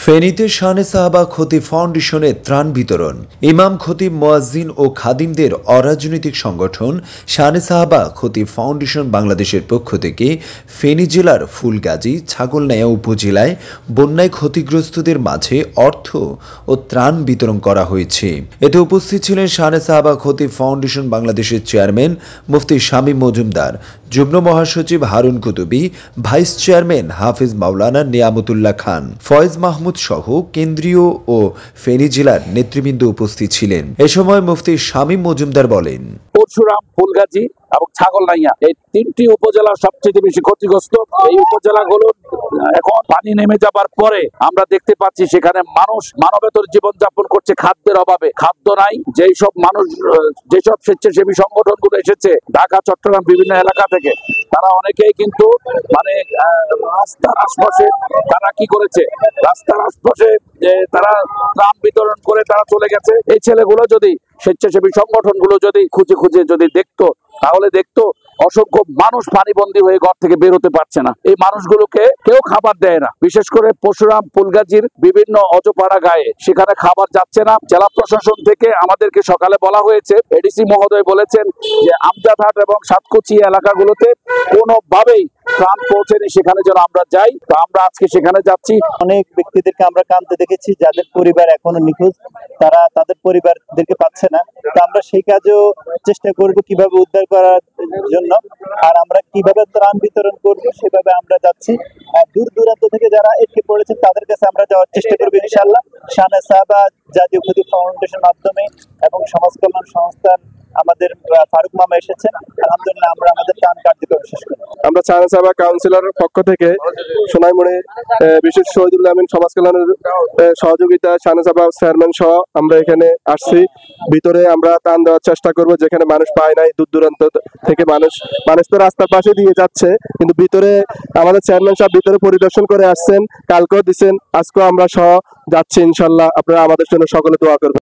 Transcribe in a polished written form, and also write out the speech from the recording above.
ফেনীতে শানে সাহাবা খতিব ফাউন্ডেশনের ত্রাণ বিতরণ। ইমাম খতিব মুয়াজ্জিন ও খাদিমদের অরাজনৈতিক সংগঠন শানে সাহাবা খতিব ফাউন্ডেশন বাংলাদেশের পক্ষ থেকে ফেনী জেলার ফুলগাজী ছাগলনাইয়া উপজেলায় বন্যায় ক্ষতিগ্রস্তদের মাঝে অর্থ ও ত্রাণ বিতরণ করা হয়েছে। এতে উপস্থিত ছিলেন শানে সাহাবা খতিব ফাউন্ডেশন বাংলাদেশের চেয়ারম্যান মুফতি শামীম মজুমদার, যুগ্ম মহাসচিব হারুন কুতুবী, ভাইস চেয়ারম্যান হাফিজ মাওলানা নিয়ামতুল্লাহ খান, ফয়েজ মাহমুদ সহ কেন্দ্রীয় ও ফেনী জেলার নেতৃবৃন্দ উপস্থিত ছিলেন। এ সময় মুফতি শামীম মজুমদার বলেন, পরশুরাম, ফুলগাজী এবং ছাগলনাইয়া এই তিনটি উপজেলা সবচেয়ে বেশি ক্ষতিগ্রস্ত। এই উপজেলাগুলো এখন পানি নেমে যাবার পরে আমরা দেখতে পাচ্ছি সেখানে মানুষ মানবেতর জীবনযাপন করছে খাদ্যের অভাবে। খাদ্য নাই। যেসব মানুষ, যেসব স্বেচ্ছাসেবী সংগঠনগুলো এসেছে ঢাকা, চট্টগ্রাম বিভিন্ন এলাকা থেকে, তারা অনেকেই কিন্তু রাস্তার আশপাশে তারা কি করেছে, রাস্তার আশপাশে তারা ত্রাণ বিতরণ করে তারা চলে গেছে। এই ছেলেগুলো যদি স্বেচ্ছাসেবী সংগঠনগুলো যদি খুঁজে খুঁজে যদি দেখতো, তাহলে দেখতো অসংখ্য মানুষ পানিবন্দী হয়ে ঘর থেকে বের হতে পারছে না। এই মানুষগুলোকে কেউ খাবার দেয় না। বিশেষ করে পরশুরাম, ফুলগাজীর বিভিন্ন অজপাড়া গায়ে সেখানে খাবার যাচ্ছে না। জেলা প্রশাসন থেকে আমাদেরকে সকালে বলা হয়েছে, এডিসি মহোদয় বলেছেন যে আমজাদহাট এবং সাতকুচি এলাকাগুলোতে কোনোভাবেই ত্রাণ পৌঁছেনি, সেখানে যেন আমরা যাই। তো আমরা আজকে সেখানে যাচ্ছি। অনেক ব্যক্তিদেরকে আমরা কাঁদতে দেখেছি, যাদের পরিবার এখনো নিখোঁজ, তারা তাদের পরিবারদেরকে পাচ্ছে না। তো আমরা সেই কাজেও চেষ্টা করব কিভাবে উদ্ধার করার জন্য, আর আমরা কিভাবে ত্রাণ বিতরণ করব সেভাবে আমরা যাচ্ছি। দূর দূরান্ত থেকে যারা এটকে পড়েছেন তাদের কাছে আমরা যাওয়ার চেষ্টা করবো ইনশাআল্লাহ। শানে সাহাবা জাতীয় খতিব ফাউন্ডেশন মাধ্যমে এবং সমাজ কল্যাণ সংস্থার আমাদের ফারুক মামা এসেছেন। আলহামদুলিল্লাহ আমরা আমাদের ত্রাণ কার্যক্রম শেষ করি। আমরা শানে সাহাবা কাউন্সিলর পক্ষ থেকে সোনাইমুড়ি বিশেষ শহীদুল আমিন সমাজ কল্যাণের সহযোগিতা শানে সাহাবা চেয়ারম্যান সহ আমরা এখানে আসছি। ভিতরে আমরা ত্রাণ দেওয়ার চেষ্টা করব, যেখানে মানুষ পায় নাই। দূর দূরান্ত থেকে মানুষ তো রাস্তার পাশে দিয়ে যাচ্ছে, কিন্তু ভিতরে আমাদের চেয়ারম্যান সাহেব ভিতরে পরিদর্শন করে আসছেন, কালকেও দিচ্ছেন, আজকেও আমরা সহ যাচ্ছি ইনশাল্লাহ। আপনারা আমাদের জন্য সকলে দোয়া করবেন।